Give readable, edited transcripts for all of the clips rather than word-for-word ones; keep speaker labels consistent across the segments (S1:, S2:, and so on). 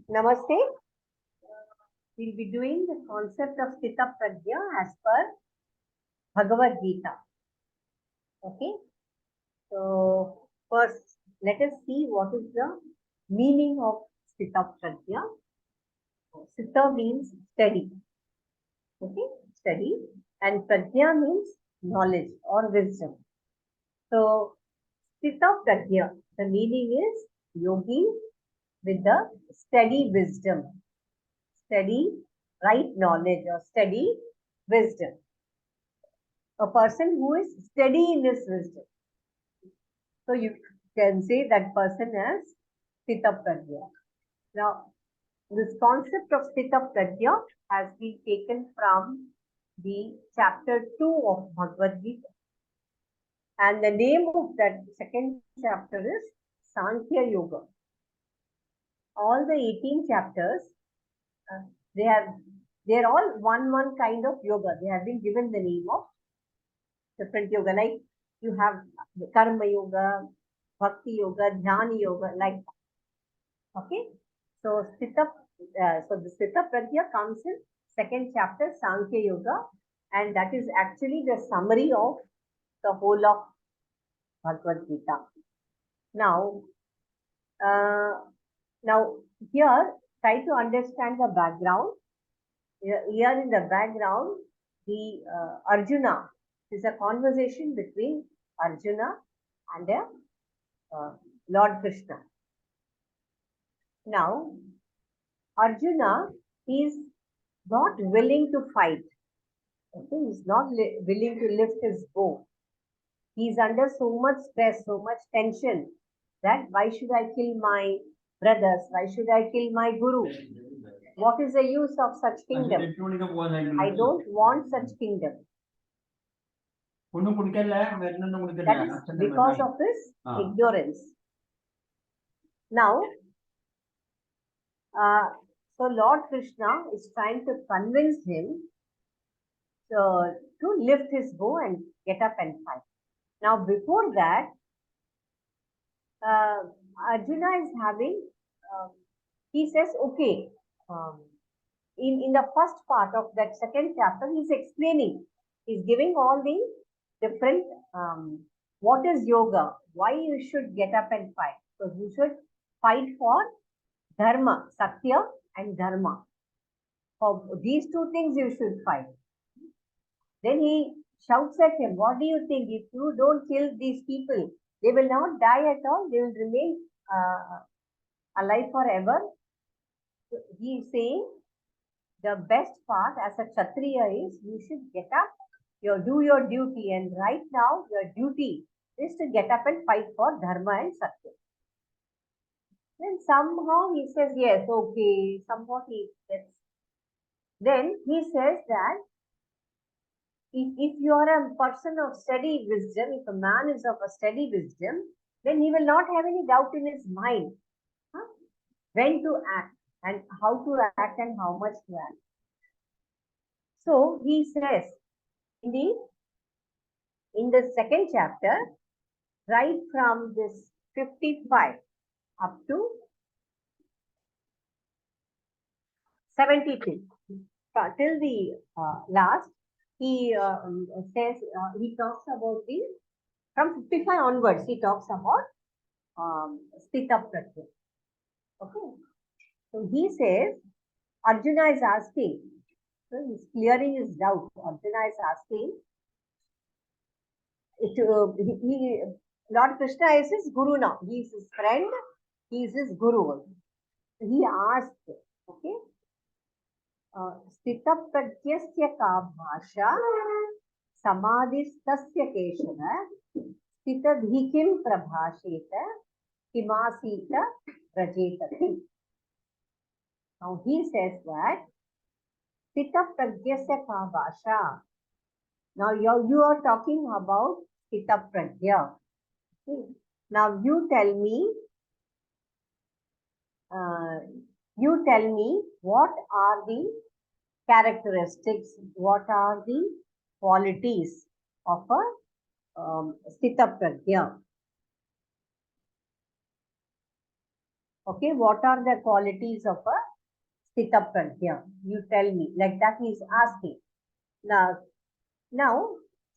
S1: Namaste. We'll be doing the concept of Stith Pragnya as per Bhagwat Geeta. Okay. So first, let us see what is the meaning of Stith Pragnya. Stith means steady. Okay, steady, and Pragnya means knowledge or wisdom. So Stith Pragnya, the meaning is yogi with the steady wisdom, steady right knowledge or steady wisdom. A person who is steady in his wisdom. So you can say that person as Stith Pragnya. Now, this concept of Stith Pragnya has been taken from the chapter 2 of Bhagwat Gita. And the name of that second chapter is Sankhya Yoga. All the 18 chapters, they're all one kind of yoga. They have been given the name of different yoga. Like you have Karma Yoga, Bhakti Yoga, Jnana Yoga, like that. Okay. So the Stith Pragnya comes in second chapter, Sankhya Yoga, and that is actually the summary of the whole of Bhagavad Gita. Now here, try to understand the background. Here in the background, the Arjuna is a conversation between Arjuna and Lord Krishna. Now, Arjuna is not willing to fight. Okay, he's not willing to lift his bow. He's under so much stress, so much tension that why should I kill my brothers? Why should I kill my guru? What is the use of such kingdom? I don't want such kingdom. That is because of his ignorance. Now, so Lord Krishna is trying to convince him to lift his bow and get up and fight. Now, before that, Arjuna is having, he says, okay, in the first part of that second chapter, he's explaining, he's giving all the different, what is yoga, why you should get up and fight. So you should fight for dharma, satya and dharma. For these two things you should fight. Then he shouts at him, what do you think? If you don't kill these people, they will not die at all. They will remain alive forever. So he is saying the best part as a Kshatriya is you should get up, do your duty. And right now your duty is to get up and fight for dharma and satya. Then somehow he says, yes, okay. Somewhat he gets. Then he says that if you are a person of steady wisdom, if a man is of a steady wisdom, then he will not have any doubt in his mind when to act and how to act and how much to act. So he says in the second chapter, right from this 55 up to 72 till the last, he says, he talks about from 55 onwards, he talks about Stith Pragnya. Okay. So he says, Arjuna is asking, so he's clearing his doubt. Arjuna is asking, Lord Krishna is his guru now. He is his friend, he is his guru. He asked, okay, Stith Pragyasya ka bhasha samadhistasya keshava stithadhikim prabhasheta kimasita prajetati. Now he says that Stith Pragyasya ka bhasha. Now you are talking about Stith Pragya. Okay. Now you tell me what are the characteristics, what are the qualities of a Stith Pragya. Okay, what are the qualities of a Stitha Pragya? You tell me. Like that he is asking. Now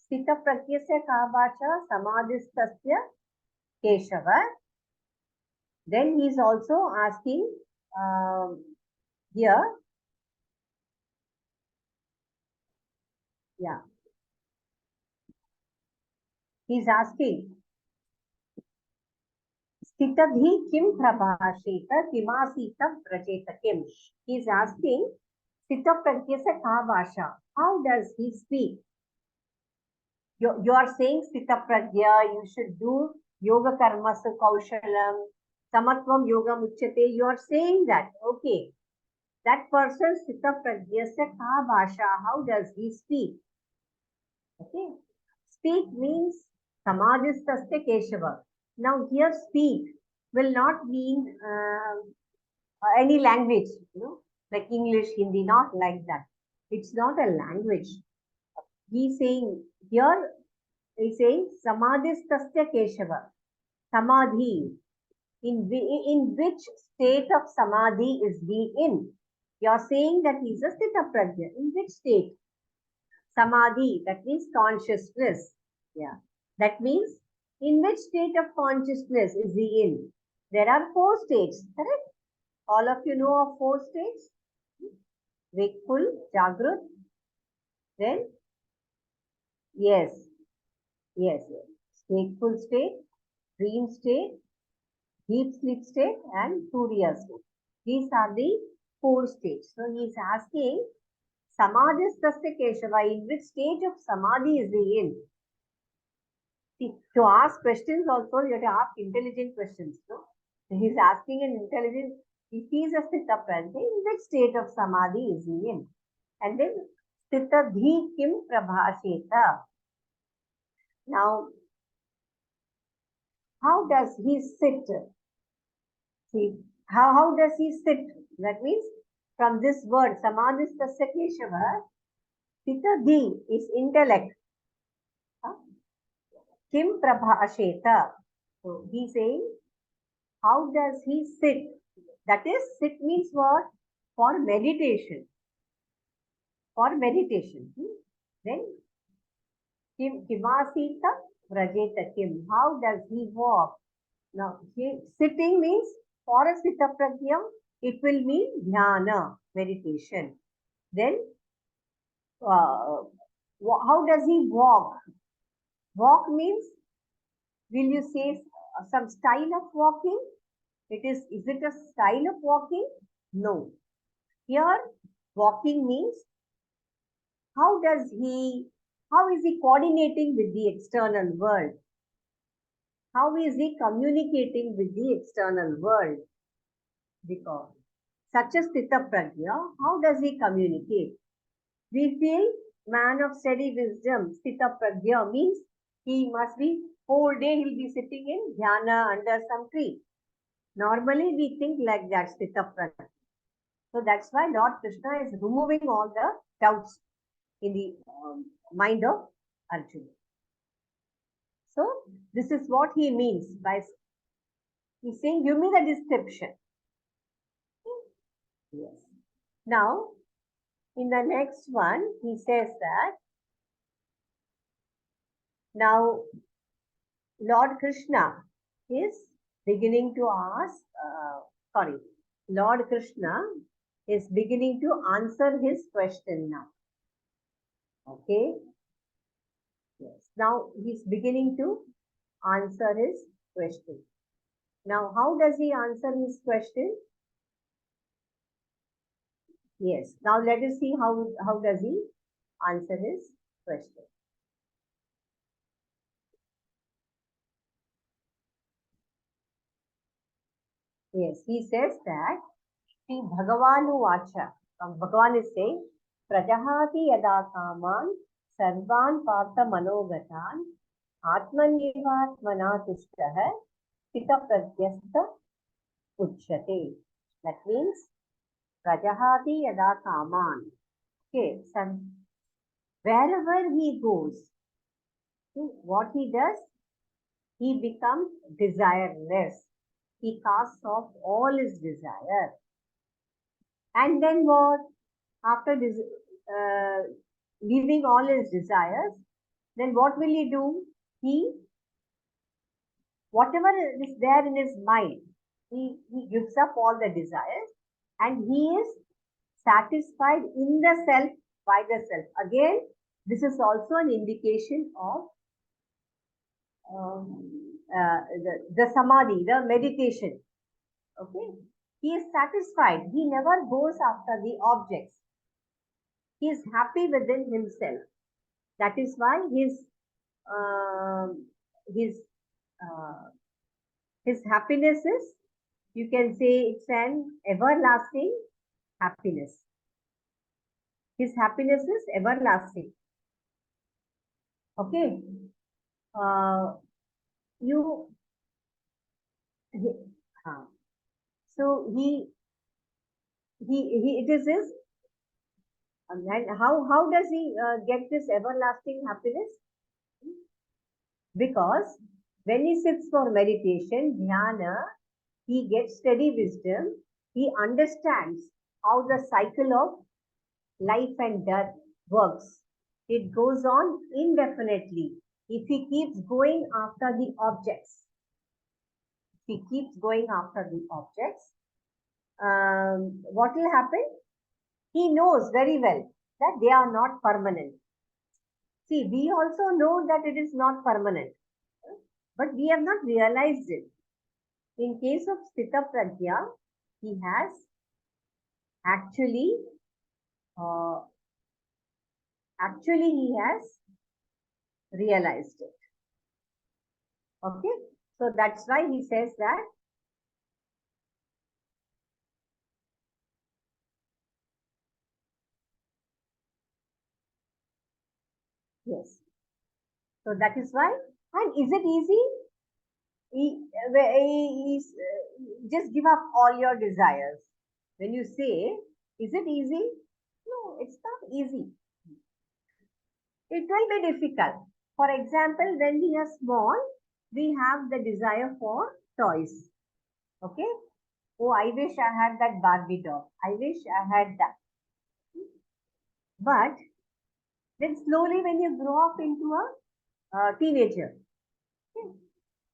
S1: Stitha Pragyasya ka vacha samadhistasya Keshava. Then he is also asking here. Yeah. He is asking. Stitadhi kim prabhasheta kimasita prajeta kim. He is asking Stitha Pragyasya ka vacha. How does he speak? You are saying Stitha Pragya, you should do yoga karmasu kaushalam, samatvam yoga muchyate. You are saying that, okay. That person Stitha Pragyasya ka bhasha, how does he speak? Okay. Speak means samadhistasya keshava. Now here speak will not mean any language, like English, Hindi, not like that. It's not a language. He's saying here, he's saying samadhistasya keshava. Samadhi. In which state of samadhi is he in? You're saying that he's a Stitha Pragya. In which state? Samadhi, that means consciousness. Yeah. That means in which state of consciousness is he in? There are 4 states, correct? All of you know of 4 states? Wakeful, Jagrut. Then? Yes. Wakeful state, dream state, deep sleep state, and Turiya state. These are the 4 states. So he is asking, Samadhistasya Keshava, in which stage of Samadhi is he in? See, to ask questions also, you have to ask intelligent questions. No? So he is asking an intelligent, if he is a Stitha Prajna, in which state of Samadhi is he in? And then, Stitha Dhi Kim Prabhasheta. Now, how does he sit? See, how does he sit? That means, from this word, Samadhistasya Keshava, Stitha Dhi is intellect. Kim Prabhasheta. So he's saying, how does he sit? That is, sit means what? For meditation. For meditation. Then, Kimasita Vrajeta Kim. How does he walk? Now, sitting means, for a Stitha Pragya, it will mean dhyana, meditation. Then, how does he walk? Walk means, will you say some style of walking? Is it a style of walking? No. Here, walking means, how is he coordinating with the external world? How is he communicating with the external world? Because such a Stitha Pragya, how does he communicate? We feel man of steady wisdom, Stitha Pragya means he must be, whole day he'll be sitting in dhyana under some tree. Normally we think like that, Stitha Pragya. So that's why Lord Krishna is removing all the doubts in the mind of Arjuna. So this is what he means by, he's saying, give me the description. Yes. Now, in the next one, he says that, now Lord Krishna is beginning to ask, Lord Krishna is beginning to answer his question now. Okay. Yes. Now he's beginning to answer his question. Now, how does he answer his question? Yes. Now let us see how does he answer his question. Yes, he says that Sri Bhagavanu Vacha. Bhagavan is saying, Prajahati yada kaman sarvan partha manogatan atmanyevatmana tushtaha Stitha Pragyastha uchyate. That means, Prajahati yada kaman. Okay, so wherever he goes, what he does, he becomes desireless. he casts off all his desire. And then what? After this, leaving all his desires, then what will he do? He, whatever is there in his mind, he gives up all the desires and he is satisfied in the self, by the self. Again, this is also an indication of the samadhi, the meditation. Okay, he is satisfied. He never goes after the objects. He is happy within himself. That is why his happiness is, you can say, it's an everlasting happiness. His happiness is everlasting. Okay. So it is his. And how does he get this everlasting happiness? Because when he sits for meditation, dhyana, he gets steady wisdom. He understands how the cycle of life and death works. It goes on indefinitely. If he keeps going after the objects, what will happen? He knows very well that they are not permanent. See, we also know that it is not permanent, but we have not realized it. In case of Stith Pragnya, he has actually he has realized it. Okay, so that's why he says that yes. So that is why. And is it easy? Just give up all your desires. When you say, is it easy? No, it's not easy. It will be difficult. For example, when we are small, we have the desire for toys. Okay? Oh, I wish I had that Barbie doll. I wish I had that. But then slowly when you grow up into a teenager, okay?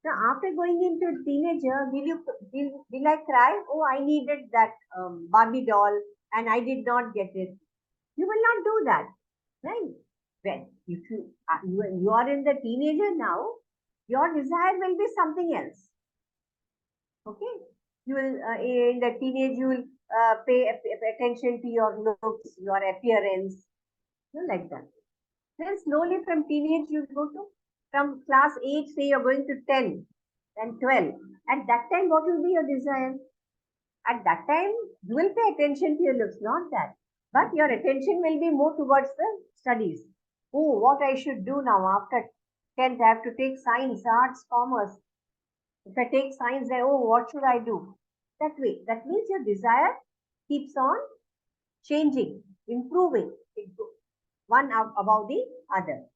S1: Now after going into teenager, will I cry? Oh, I needed that Barbie doll and I did not get it. You will not do that, right? When if you are in the teenager now, your desire will be something else. Okay, you will in the teenage you will pay attention to your looks, your appearance, like that. Then slowly from teenage you go to, from class 8, say you're going to 10 and 12. At that time, what will be your desire? At that time, you will pay attention to your looks, not that. But your attention will be more towards the studies. Oh, what I should do now after 10th, I have to take science, arts, commerce. If I take science, then, oh, what should I do? That way. That means your desire keeps on changing, improving, one above the other.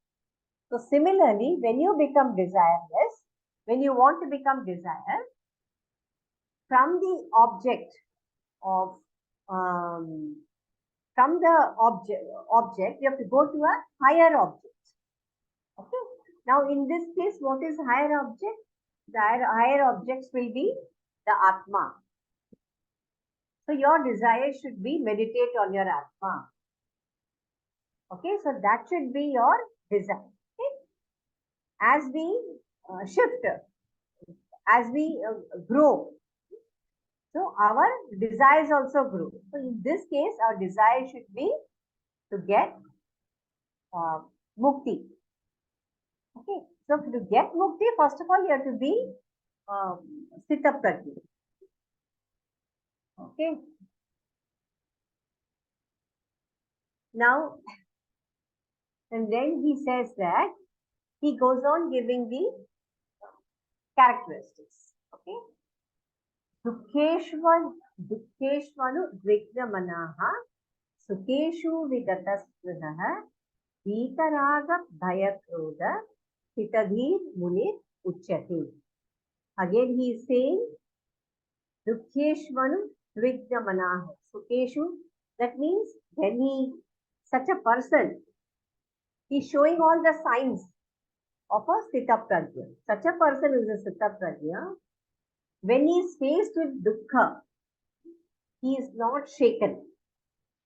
S1: So similarly, when you become desireless, when you want to become desire, from the object of from the object, you have to go to a higher object. Okay. Now, in this case, what is higher object? The higher objects will be the Atma. So, your desire should be meditate on your Atma. Okay. So, that should be your desire. Okay. As we shift, as we grow, so our desires also grow. So, in this case, our desire should be to get mukti. Okay, so to get mukti, first of all, you have to be Stith Pragnya. Okay. Now, and then he says that he goes on giving the characteristics. Okay. Dukkeshvanu dvigna manaha sukeshu vigatasvinaha Vitaraga Bhayakroda Hitadhir Munir Uchyate. Again, he is saying Dukeshvanu Dvignamanaha. Sukeshu, that means when such a person, is showing all the signs of a Stitha Pragya. Such a person is a Stitha Pragya. When he is faced with dukkha, he is not shaken.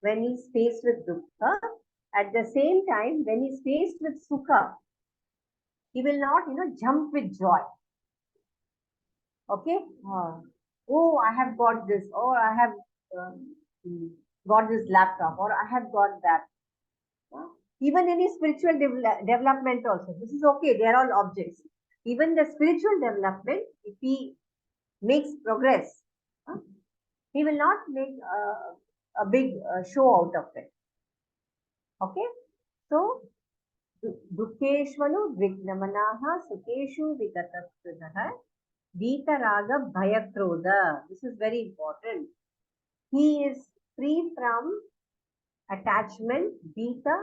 S1: When he is faced with dukkha, at the same time, when he is faced with sukha, he will not, jump with joy. Okay? Oh, I have got this, or I have got this laptop, or I have got that. Even any spiritual development also, this is okay, they are all objects. Even the spiritual development, if he makes progress, he will not make a big show out of it. Okay? So, Dukeshvanu Vignamanaha Sukeshu Vikataskridaha Geeta Raga Bhayakrodha. This is very important. He is free from attachment, Geeta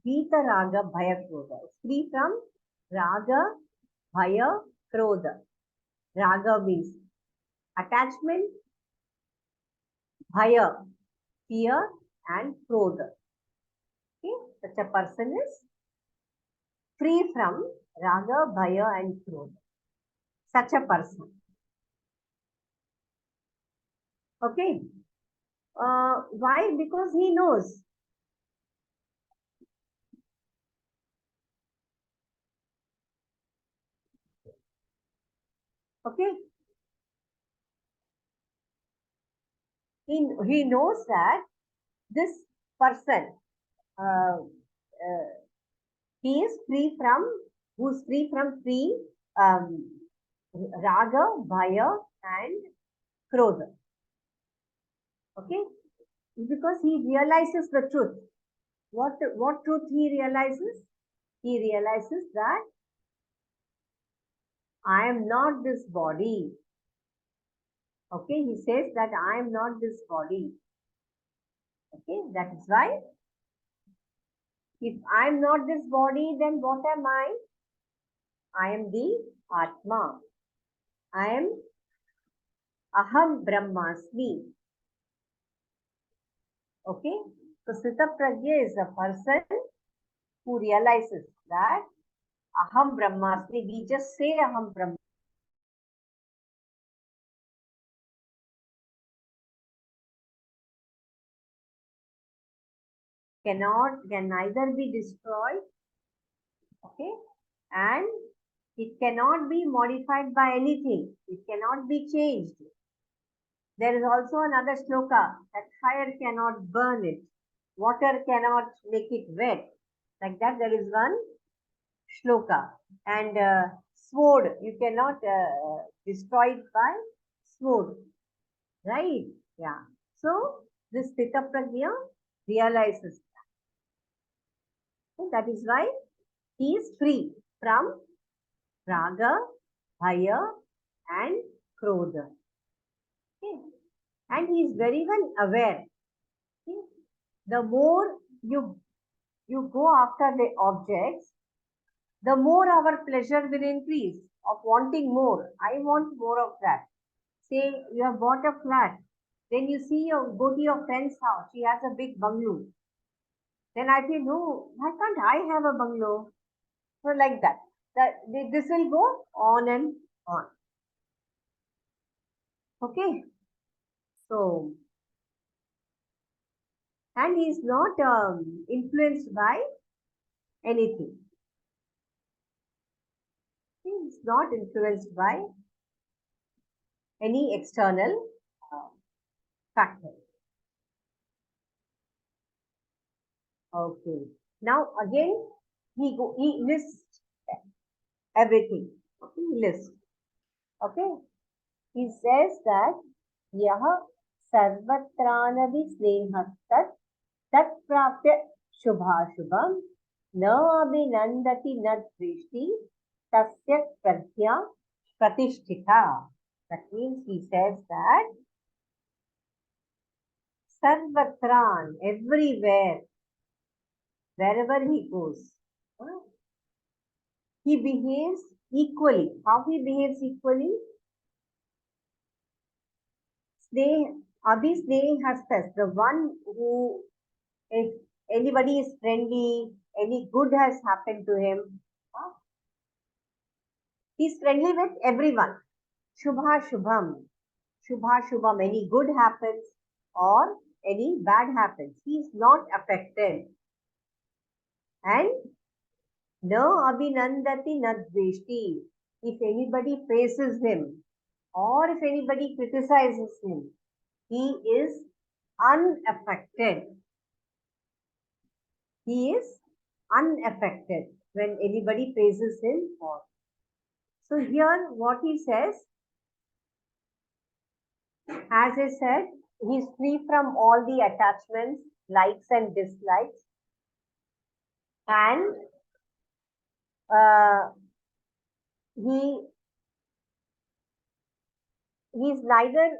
S1: Raga Bhayakrodha. Free from Raga Bhaya Krodha. Raga means attachment, Bhaya, fear, and Krodha. Okay? Such a person is free from Raga, Bhaya, and Krodha. Such a person. Okay? Why? Because he knows. Okay? He knows that this person, he is free from, who's free from three Raga, Bhaya, and Krodha. Okay? Because he realizes the truth. What truth he realizes? He realizes that I am not this body. Okay, he says that I am not this body. Okay, that is why if I am not this body, then what am I? I am the Atma. I am Aham Brahmasmi. Okay, so Stitha Pragya is a person who realizes that Aham Brahmasmi. We just say Aham Brahmasmi. Can neither be destroyed, okay, and it cannot be modified by anything. It cannot be changed. There is also another shloka that fire cannot burn it, water cannot make it wet. Like that, there is one shloka. And sword, you cannot destroy it by sword, right? Yeah. So this Stitha Pragya realizes that. That is why he is free from Raga, Bhaya, and Krodha. Okay. And he is very well aware. Okay. The more you go after the objects, the more our pleasure will increase of wanting more. I want more of that. Say you have bought a flat, then you see go to your friend's house. She has a big bungalow. Then I feel, no, why can't I have a bungalow? So like that. This will go on and on. Okay. So, and he is not influenced by anything. He is not influenced by any external factor. Okay. Now again, he lists everything. Okay, he lists. Okay. He says that Yaha sarvatranadi snehastat tat prapya shubhashubham na abhinandati nad drishti tasya pragya pratishtita. That means he says that sarvatran, everywhere, wherever he goes, he behaves equally. How he behaves equally? Abhisnehastas, the one who, if anybody is friendly, any good has happened to him, he's friendly with everyone. Shubha Shubham, Shubha Shubham, any good happens or any bad happens, he is not affected. And no abhinandati nadveshti, if anybody praises him or if anybody criticizes him, he is unaffected. He is unaffected when anybody praises him. Or so here what he says, as I said, he is free from all the attachments, likes and dislikes, and he is neither,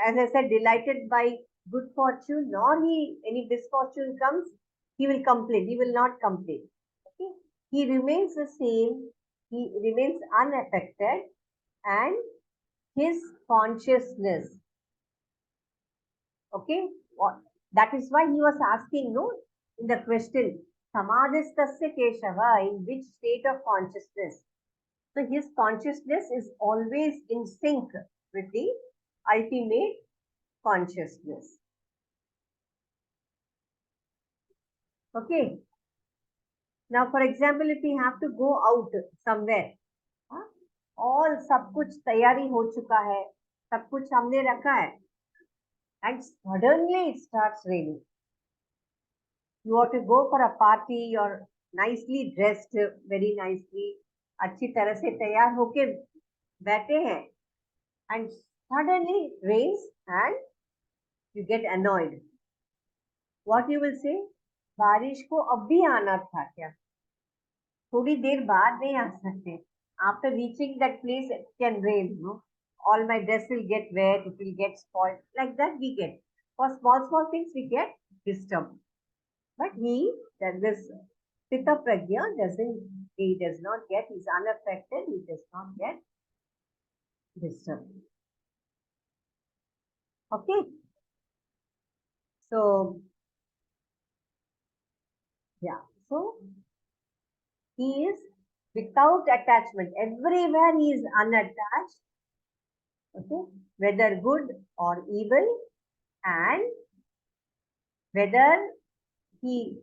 S1: as I said, delighted by good fortune, nor any misfortune comes, he will complain. He will not complain. Okay? He remains the same. He remains unaffected, and his consciousness. Okay, that is why he was asking, no, in the question, Samadhistasya Keshava, in which state of consciousness? So his consciousness is always in sync with the ultimate consciousness. Okay. Now, for example, if we have to go out somewhere, all सब कुछ तैयारी हो चुका है, सब कुछ हमने रखा है, and suddenly it starts raining. You have to go for a party, you're nicely dressed, very nicely, अच्छी तरह से तैयार होके बैठे हैं, and suddenly it rains and you get annoyed. What you will say? बारिश को अब भी आना था क्या? थोड़ी देर बाद नहीं आ सकते? After reaching that place, it can rain, no? All my dress will get wet, it will get spoiled. Like that we get. For small things we get disturbed. But this Stith Pragnya he does not get, he's unaffected, he does not get disturbed. Okay. So, yeah. So, he is without attachment. Everywhere he is unattached. Okay. Whether good or evil, and whether he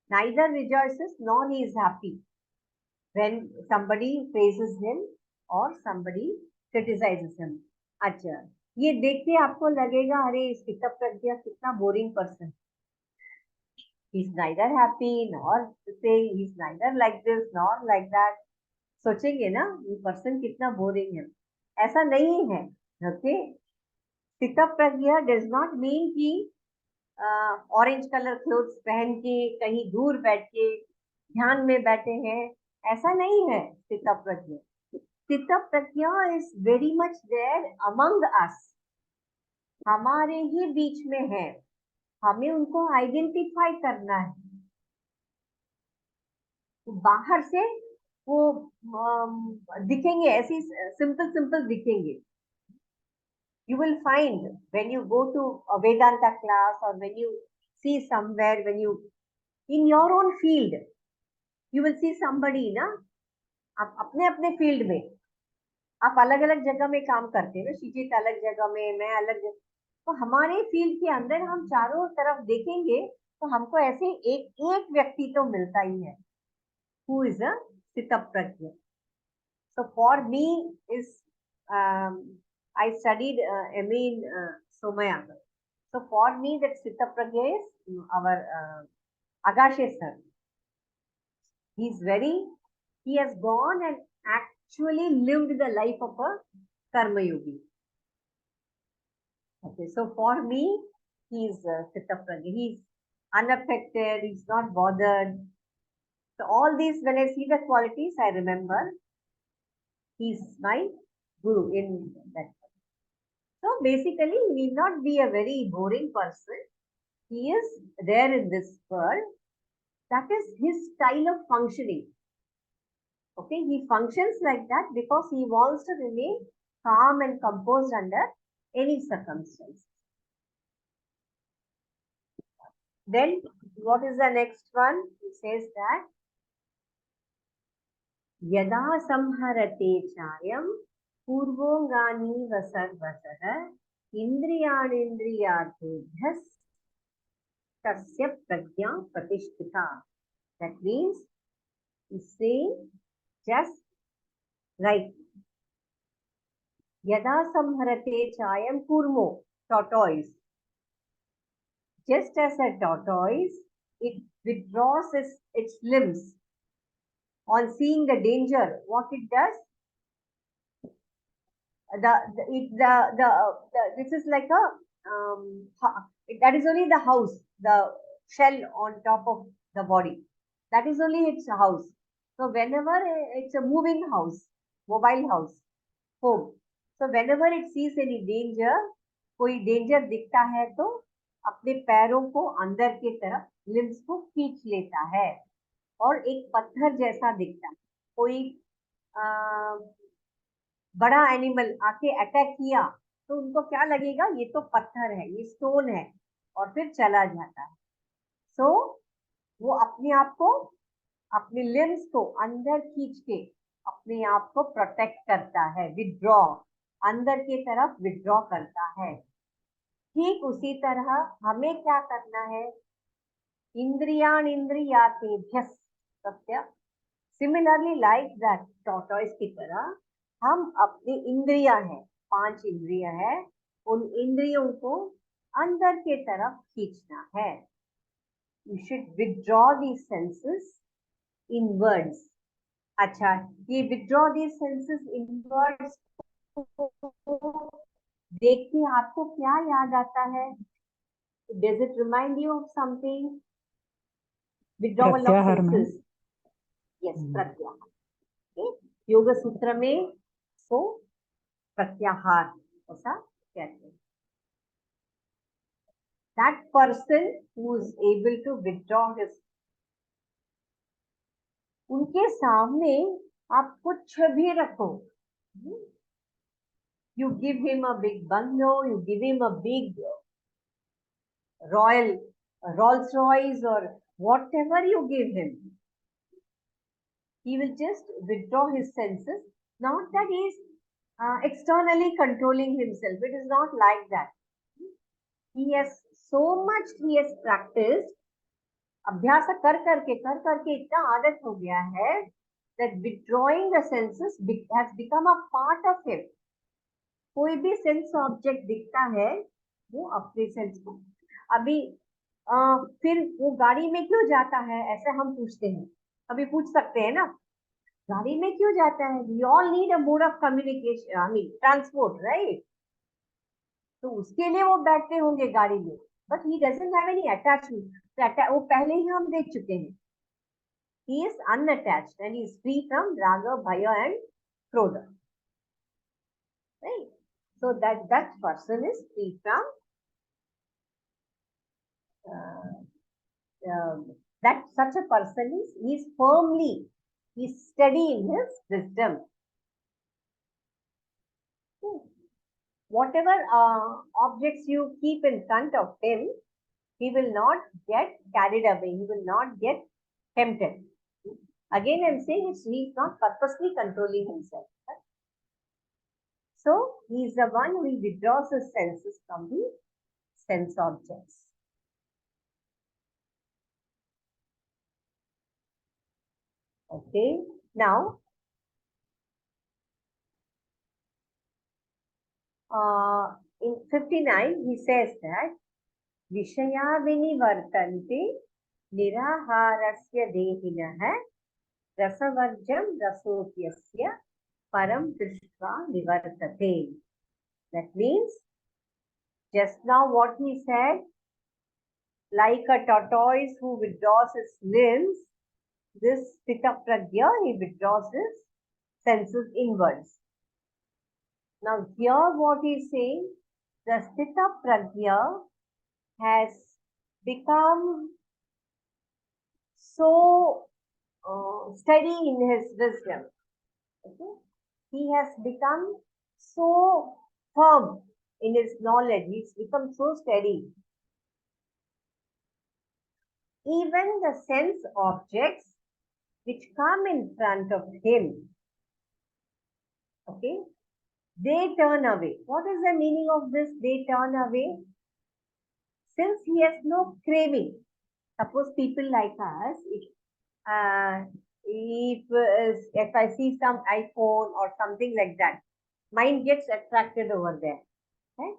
S1: neither rejoices nor he is happy when somebody praises him or somebody criticizes him. अच्छा, ये देख के आपको लगेगा अरे स्थित प्रज्ञा कितना boring person. He's neither happy nor saying, he's neither like this nor like that. सोचेंगे ना ये पर्सन कितना बोरिंग है. ऐसा नहीं है. ओके, स्थित प्रज्ञा डज नॉट मीन कि ऑरेंज कलर क्लोथ्स पहन के कहीं दूर बैठ के ध्यान में बैठे हैं, ऐसा नहीं है. Sthita prajna, sthita prajna is very much there among us, हमारे ही बीच में है. हमें उनको आइडेंटिफाई करना है. बाहर से वो दिखेंगे, ऐसी सिंपल दिखेंगे. You will find when you go to a Vedanta class or when you see somewhere, when you in your own field, you will see somebody ना, आप अपने फील्ड में आप अलग अलग जगह में काम करते हैं. शिजित अलग जगह में, मैं अलग जगह. तो हमारे फील्ड के अंदर हम चारों तरफ देखेंगे तो हमको ऐसे एक व्यक्ति तो मिलता ही है, who is a स्थित प्रज्ञ. So for me is I studied MA in Somaya. So for me that Stith Pragya is our Agashe sir. He has gone and actually lived the life of a Karma Yogi. Okay, so for me, he is Stith Pragya. He is unaffected, he is not bothered. So all these, when I see the qualities, I remember he is my Guru in that. So basically, he need not be a very boring person. He is there in this world. That is his style of functioning. Okay, he functions like that because he wants to remain calm and composed under any circumstance. Then what is the next one? It says that Yada samharate chayam purvongani vasarvatah indriyanindriyatebhyas tasya pragya pratishtita. That means he's saying just like Yada samharate chayam kurmo, tortoise. Just as a tortoise, it withdraws its limbs on seeing the danger. What it does? This is like a that is only the house, the shell on top of the body. That is only its house. So whenever it's a moving house, mobile house, home. So whenever it sees any danger, कोई danger दिखता है तो अपने पैरों को अंदर की तरफ लिम्स को खींच लेता है और एक पत्थर जैसा दिखता है. कोई बड़ा एनिमल आके अटैक किया तो उनको क्या लगेगा, ये तो पत्थर है, ये स्टोन है, और फिर चला जाता है. सो वो अपने आप को, अपने लिम्स को अंदर खींच के अपने आप को प्रोटेक्ट करता है, विथड्रॉ, अंदर की तरफ विथड्रॉ करता है. ठीक उसी तरह हमें क्या करना है, इंद्रियाण इंद्रियातेभ्यः सत्य. सिमिलरली लाइक दैट टॉर्टॉइस की तरह हम अपनी इंद्रियां हैं, 5 इंद्रियां हैं, उन इंद्रियों को अंदर के तरफ खींचना है. You should withdraw these senses inwards. अच्छा, ये withdraw these senses inwards देख के आपको क्या याद आता है? Does it remind you of something? Withdrawal of senses. Yes, pratyahar. Okay. योग सूत्र में को प्रत्याहार ऐसा कहते हैं. That person who is able to withdraw his, उनके सामने आप कुछ भी रखो. You give him a big bungalow, you give him a big royal Rolls Royce or whatever you give him, he will just withdraw his senses. Not that he is externally controlling himself. It is not like that. He has so much he has practiced. अभ्यास कर करके इतना आदत हो गया है that withdrawing the senses has become a part of him. कोई भी सेंस ऑब्जेक्ट दिखता है वो अपने सेंस को, अभी फिर वो गाड़ी में क्यों जाता है ऐसा हम पूछते हैं, अभी पूछ सकते हैं ना, गाड़ी में क्यों जाता है? We all need a mode of communication, I mean transport, right? तो उसके लिए वो बैठते होंगे गाड़ी में, but he doesn't have any attachment. वो पहले ही हम देख चुके हैं. He is unattached and he is free from raga, bhaya and krodha. Right? So that person is free from that such a person is firmly, he's steady in his wisdom. Whatever objects you keep in front of him, he will not get carried away. He will not get tempted. Again, I'm saying he's not purposely controlling himself. Right? So, he is the one who withdraws his senses from the sense objects. Okay, now, in 59, he says that Vishaya vinivartante niraharasya dehinah rasavarjam rasotyasya param drishva nivartate. That means, just now what he said, like a tortoise who withdraws his limbs, this Stith Pragya, he withdraws his senses inwards. Now here what he is saying, the Stith Pragya has become so steady in his wisdom. Okay? He has become so firm in his knowledge. He's become so steady. Even the sense objects which come in front of him, okay, they turn away. What is the meaning of this? They turn away. Since he has no craving. Suppose people like us, if I see some iPhone or something like that, mind gets attracted over there. Right?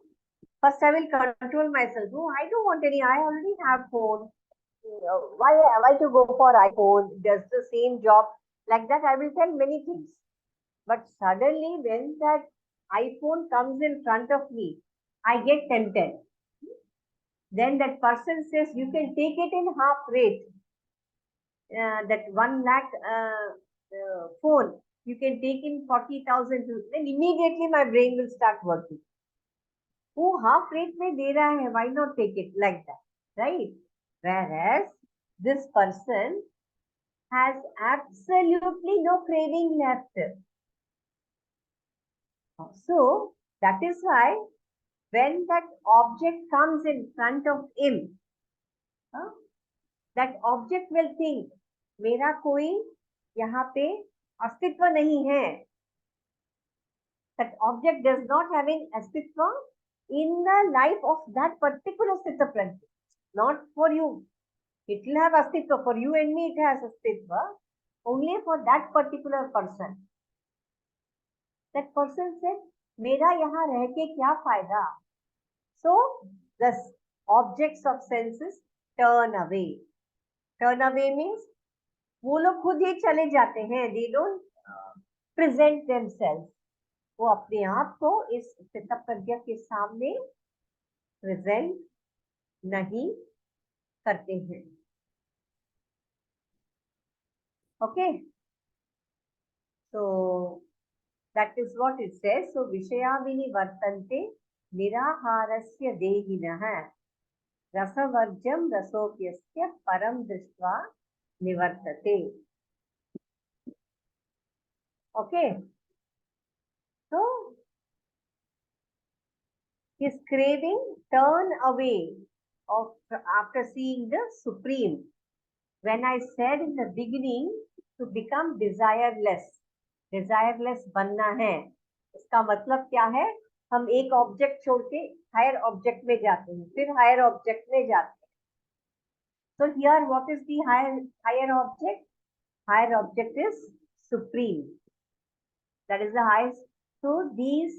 S1: First, I will control myself. No, I don't want any. I already have phone. Why to go for iPhone? Does the same job like that? I will tell many things. But suddenly, when that iPhone comes in front of me, I get tempted. Then that person says, you can take it in half rate. That 1 lakh phone, you can take in 40,000. Then immediately my brain will start working. Oh, half rate mein de raha hai, why not take it like that, right? Whereas this person has absolutely no craving left. So that is why when that object comes in front of him, that object will think, मेरा कोई यहाँ पे अस्तित्व नहीं है. That object does not have an अस्तित्व in the life of that particular Stith, not for you. It will have अस्तित्व for you and me. It has अस्तित्व only for that particular person. That person said, मेरा यहाँ रह के क्या फायदा? So the objects of senses turn away. Turn away means वो लोग खुद ही चले जाते हैं. They don't present themselves. वो अपने आप को इस स्थित प्रज्ञा के सामने प्रेजेंट नहीं करते हैं. Okay. So that is what it says. So विषया विनिवर्तन्ते निराहारस्य देहिनः रसवर्ज्यं रसोप्यस्य परं दृष्ट्वा निवर्तते. Okay. So his craving turn away after seeing the Supreme. When I said in the beginning to become desireless, desireless बनना है, इसका मतलब क्या है? हम एक ऑब्जेक्ट छोड़ के हायर ऑब्जेक्ट में जाते हैं, फिर हायर ऑब्जेक्ट में जाते हैं. So here what is the higher object? Higher object is Supreme. That is the highest. So these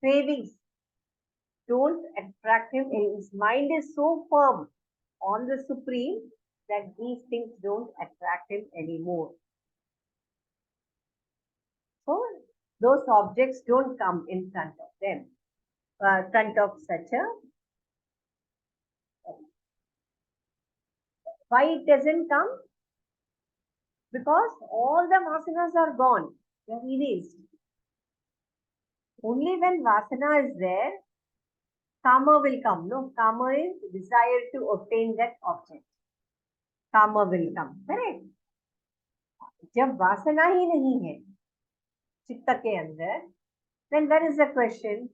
S1: cravings don't attract him. His mind is so firm on the Supreme that these things don't attract him anymore. So those objects don't come in front of them, front of such a. Why it doesn't come? Because all the vasanas are gone. They are erased. Only when vasana is there, kama will come. No, kama is desire to obtain that object. Kama will come. Correct? जब वासना ही नहीं है चित्त के अंदर, then that is the question.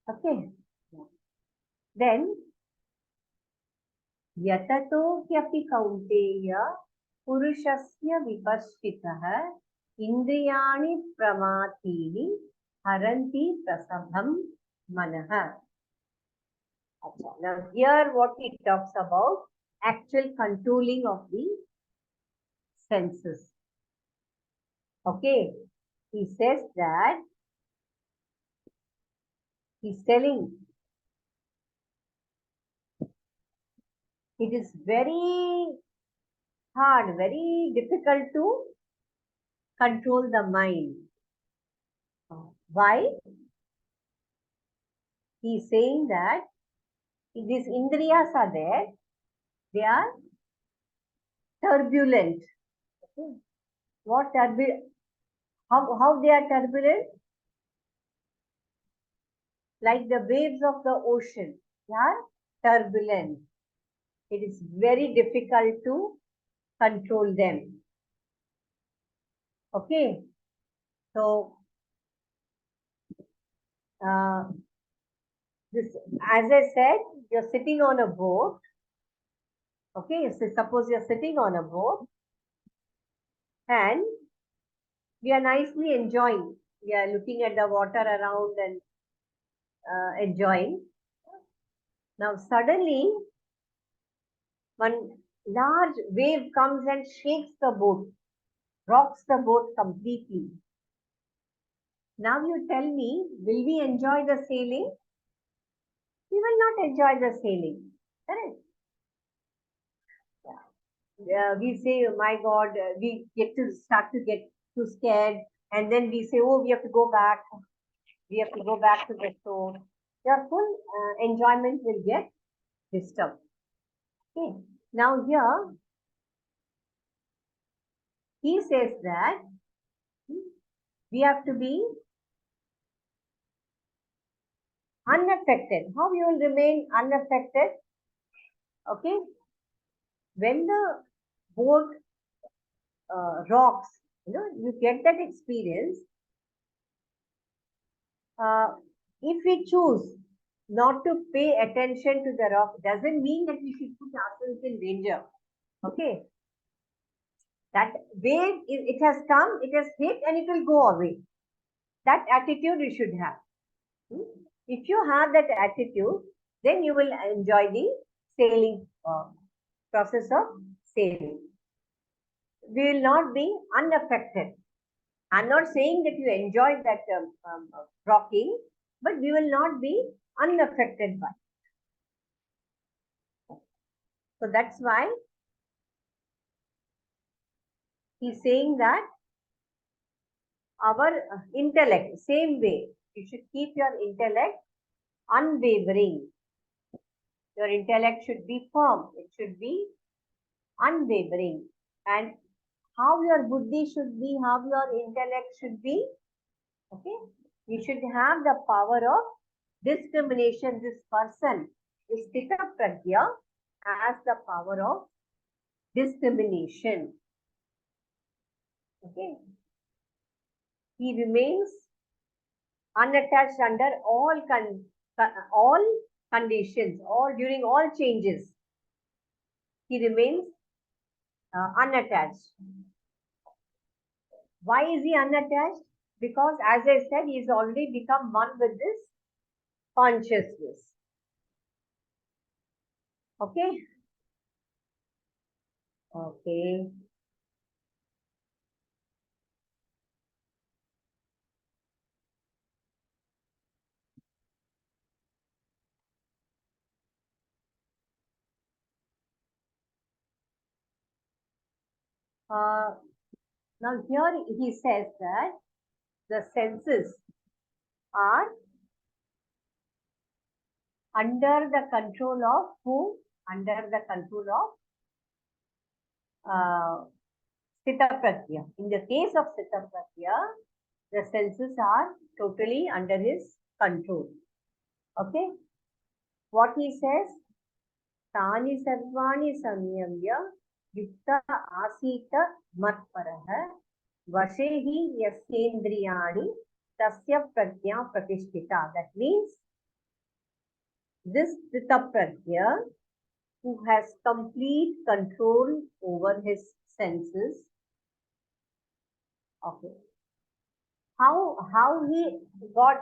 S1: Okay. Then यततो ह्यपि कौन्तेय पुरुषस्य विपश्चितः इंद्रियाणि प्रमाथीनि हरन्ति प्रसभं मनः. Now here what he talks about, actual controlling of the senses. Okay, he says that he's telling it is very hard, very difficult to control the mind. Why? He's saying that these indriyas are there, they are turbulent. Okay. What turbulent? How they are turbulent? Like the waves of the ocean, they are turbulent. It is very difficult to control them. Okay. So This, as I said, you're sitting on a boat. Okay, so suppose you're sitting on a boat and we are nicely enjoying. We are looking at the water around and enjoying. Now suddenly one large wave comes and shakes the boat, rocks the boat completely. Now you tell me, will we enjoy the sailing? We will not enjoy the sailing. Correct? We say, oh my God, we start to get too scared, and then we say, oh, we have to go back. We have to go back to the shore. Your full enjoyment will get disturbed. Okay. Now here, he says that we have to be unaffected. How you will remain unaffected? Okay. When the boat rocks, you get that experience. If we choose not to pay attention to the rock, doesn't mean that we should put ourselves in danger. Okay. That wave, it has come, it has hit, and it will go away. That attitude you should have. If you have that attitude, then you will enjoy the sailing process of sailing. We will not be unaffected. I'm not saying that you enjoy that rocking, but we will not be unaffected by it. So that's why he's saying that our intellect, same way, you should keep your intellect unwavering. Your intellect should be firm. It should be unwavering. And how your buddhi should be, how your intellect should be, okay? You should have the power of discrimination. This person, this Stith Pragnya, has the power of discrimination. Okay? He remains unattached under all conditions, during all changes. He remains unattached. Why is he unattached? Because, as I said, he has already become one with this consciousness. Okay? Okay. Now here he says that the senses are under the control of who? Under the control of Stith Pragnya. In the case of Stith Pragnya, the senses are totally under his control. Okay? What he says? Tani sarvani samyamya yukta asita matparaha vashehi yasyendriyani tasya pragya pratishtita. That means this Stith Pragnya, who has complete control over his senses. Okay. How he got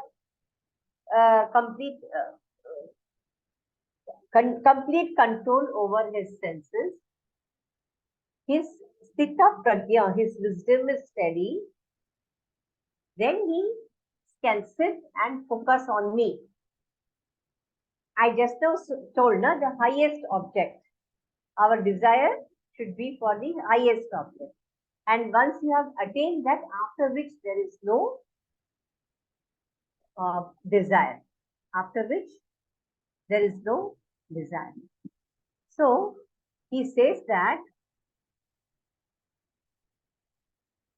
S1: complete control over his senses? His Stith Pragnya, his wisdom is steady. Then he can sit and focus on me. I just now told the highest object. Our desire should be for the highest object. And once you have attained that, after which there is no desire. After which there is no desire. So he says that,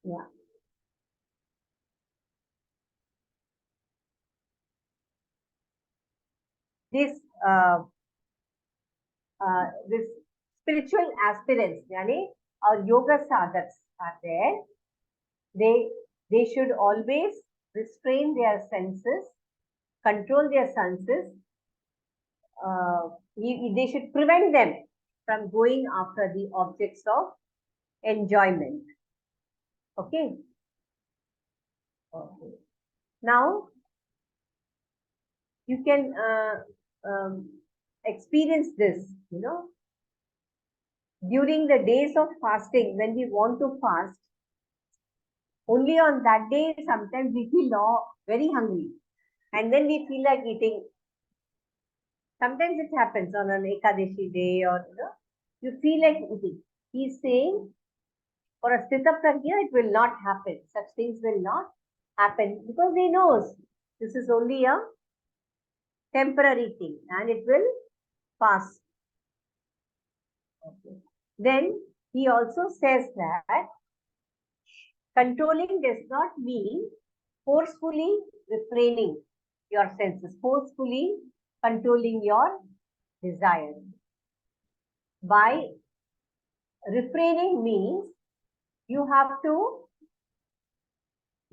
S1: yeah. This spiritual aspirants, yani, or yoga sadhaks are there. They should always restrain their senses control their senses. They should prevent them from going after the objects of enjoyment. Okay. Okay. Now, you can experience this, during the days of fasting, when we want to fast, only on that day, sometimes we feel very hungry. And then we feel like eating. Sometimes it happens on an Ekadashi day, or you feel like eating. He's saying, for a Stith Pragnya, it will not happen. Such things will not happen, because he knows this is only a temporary thing and it will pass. Okay. Then he also says that controlling does not mean forcefully refraining your senses, forcefully controlling your desires. By refraining means you have to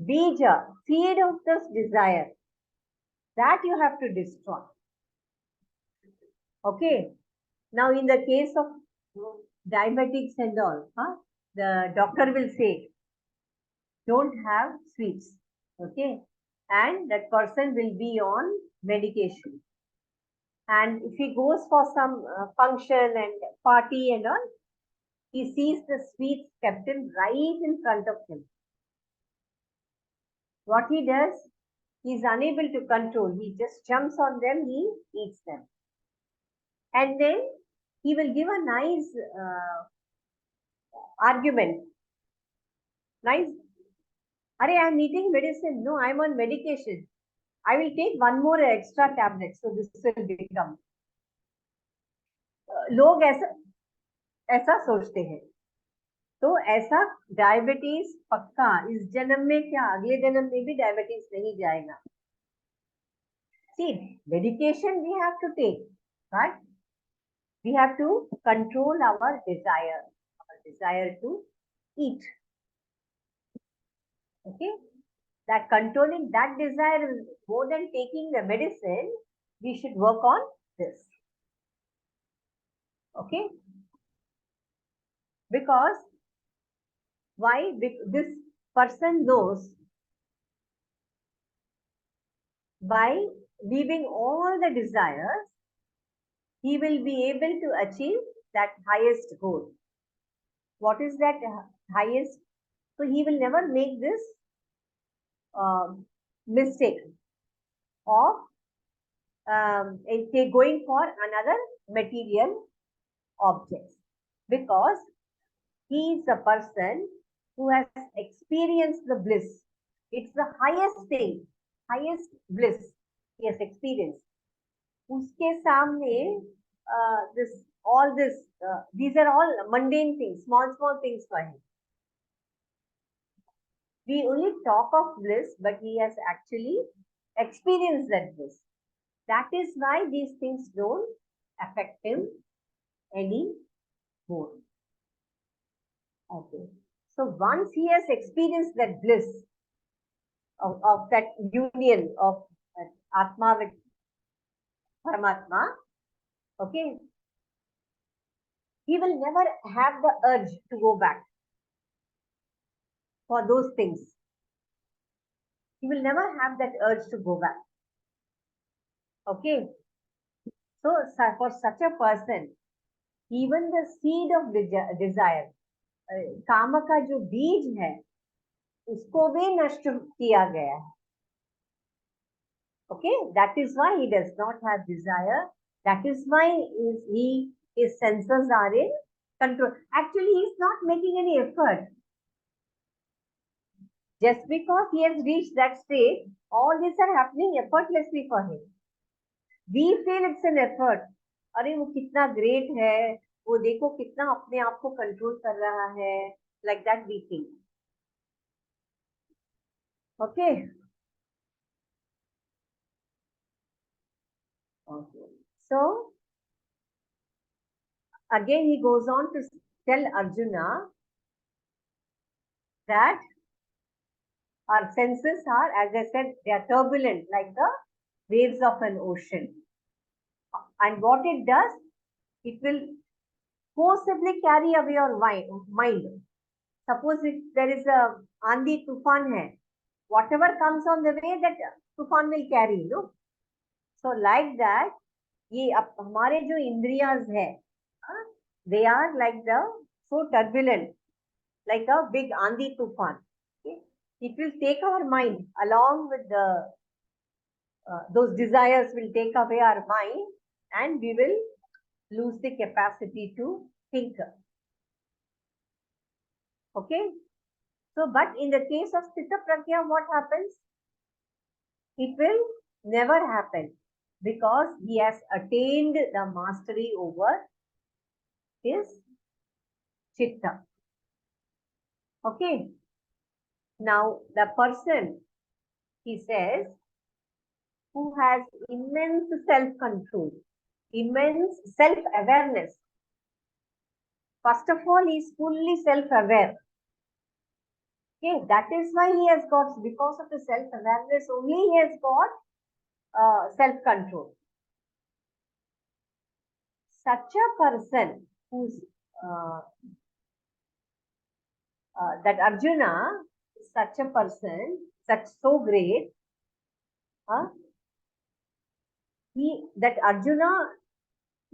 S1: bija, seed of this desire, that you have to destroy. Okay. Now, in the case of diabetics and all, the doctor will say, don't have sweets. Okay. And that person will be on medication. And if he goes for some function and party and all, he sees the sweets kept in right in front of him. What he does, he is unable to control. He just jumps on them, he eats them. And then he will give a nice argument. Nice. Are, I am eating medicine. No, I am on medication. I will take one more extra tablet. So this will become. लोग ऐसा सोचते हैं. तो ऐसा diabetes पक्का इस जन्म में क्या अगले जन्म में भी डायबिटीज नहीं जाएगा. See, medication we have to take, right? We have to control our desire to eat. Okay, that controlling that desire is more than taking the medicine. We should work on this. Okay, because why? This person knows by leaving all the desires, he will be able to achieve that highest goal. What is that highest? So he will never make this mistake of going for another material objects, because he is a person who has experienced the bliss. It's the highest thing, highest bliss he has experienced. Uske samne these are all mundane things, small things for him. We only talk of bliss, but he has actually experienced that bliss. That is why these things don't affect him anymore. Okay. So once he has experienced that bliss of that union of Atma with Paramatma, okay, he will never have the urge to go back for those things. He will never have that urge to go back. Okay. So for such a person, even the seed of desire, काम का जो बीज है, उसको भी नष्ट किया गया है. Okay, that is why he does not have desire. That is why his senses are in control. Actually, he is not making any effort. Just because he has reached that state, all these are happening effortlessly for him. We feel it's an effort. अरे वो कितना great है, वो देखो कितना अपने आप को कंट्रोल कर रहा है. Like that we think. Okay. Okay. So again he goes on to tell Arjuna that our senses are, as I said, they are turbulent like the waves of an ocean. And what it does, it will forcibly carry away your mind. Suppose if there is a Andi Tufan hai, whatever comes on the way, that Tufan will carry, no? So like that, ये अब हमारे जो इंद्रियाज है, they are like the so turbulent, like a big Andi Tufan. Okay? It will take our mind along with the those desires will take away our mind, and we will lose the capacity to think. Okay. So, but in the case of Stith Pragnya, what happens? It will never happen because he has attained the mastery over his chitta. Okay. Now, the person, he says, who has immense self-control, immense self-awareness. First of all, he is fully self-aware. Okay, that is why he has got, because of the self-awareness only, he has got self-control. Such a person who's that Arjuna, such a person, such so great, that Arjuna,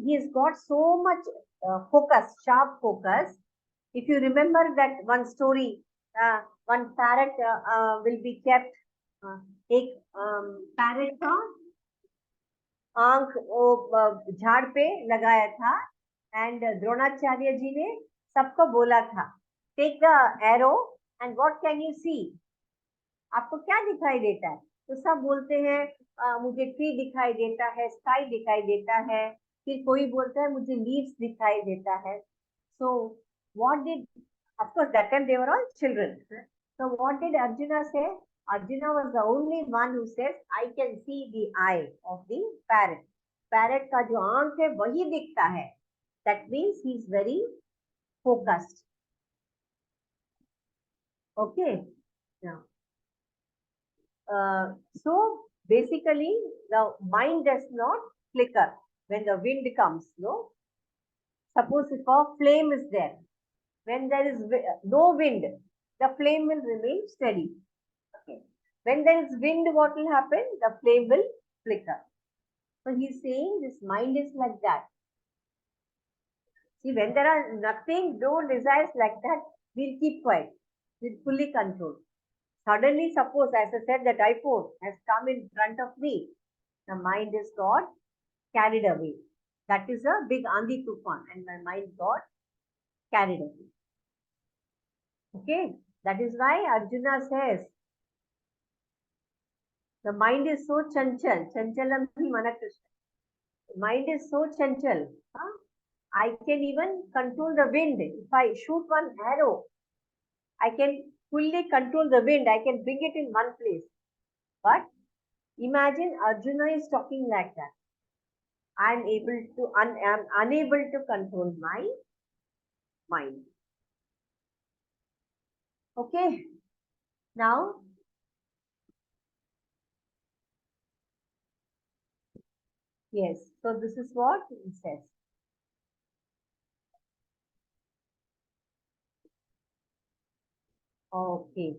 S1: he has got so much focus, sharp focus. If you remember that one story, one parrot will be kept, एक parrot का आंख वो झाड़ पे लगाया था, and Dronacharya जी ने सबको बोला था, take the arrow and what can you see? आपको क्या दिखाई देता है? तो सब बोलते हैं मुझे ट्री दिखाई देता है, स्काई दिखाई देता है, फिर कोई बोलता है मुझे लीव्स दिखाई देता है. So what did, of course that time they were all children. So what did Arjuna say? Arjuna was the only one who says, I can see the eye of the parrot. Parrot का जो आंख है वही दिखता है. That means he is very focused. Okay. Now, so basically the mind does not flicker when the wind comes. No. Suppose if a flame is there, when there is no wind, the flame will remain steady. Okay. When there is wind, what will happen? The flame will flicker. So he's saying this mind is like that. See, when there are nothing, no desires like that, we'll keep quiet. We'll fully control. Suddenly, suppose, as I said, that iPhone has come in front of me, the mind is got carried away. That is a big Andi Tufan, and my mind got carried away. Okay, that is why Arjuna says, the mind is so chanchal, chanchalam hi mana Krishna. Mind is so chanchal. I can even control the wind. If I shoot one arrow, I can fully control the wind. I can bring it in one place. But imagine Arjuna is talking like that. I am unable to control my mind. Okay. Now, yes. So this is what it says. Okay.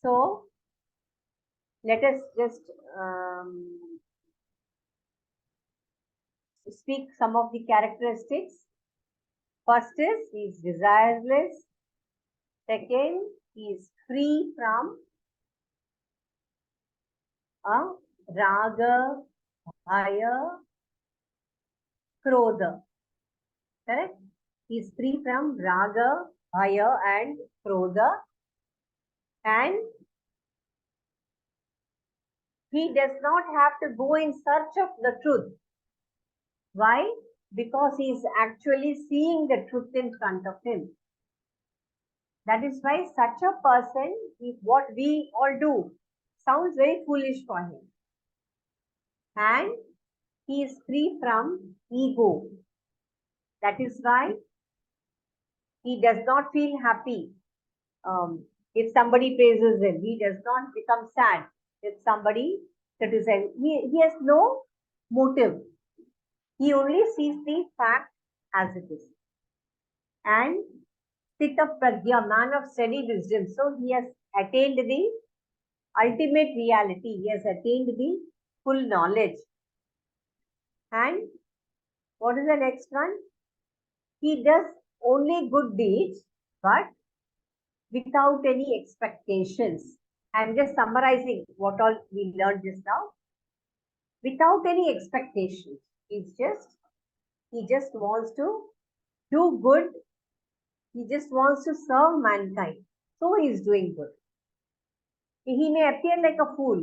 S1: So let us just speak some of the characteristics. First is he is desireless. Second, he is free from raga, bhaya, krodha. Correct? He is free from raga, bhaya and krodha. And he does not have to go in search of the truth. Why? Because he is actually seeing the truth in front of him. That is why such a person, if what we all do, sounds very foolish for him. And he is free from ego. That is why He does not feel happy if somebody praises him. He does not become sad if somebody criticizes. He has no motive. He only sees the fact as it is. And Stith of Pragnya, man of steady wisdom. So he has attained the ultimate reality. He has attained the full knowledge. And what is the next one? He does only good deeds, but without any expectations. I'm just summarizing what all we learned just now. Without any expectations. He just wants to do good. He just wants to serve mankind. So he is doing good. He may appear like a fool.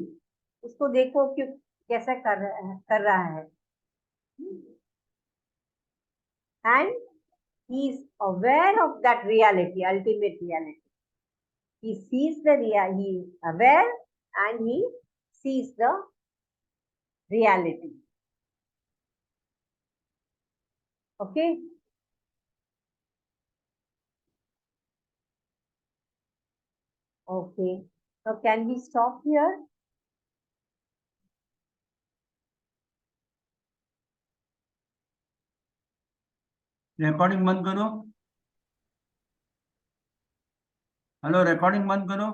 S1: उसको देखो कि कैसा कर रहा है. And he is aware of that reality, ultimate reality. He sees the he is aware and he sees the reality. Okay. Okay. So can we stop here?
S2: Recording बंद करो. Hello, recording बंद करो.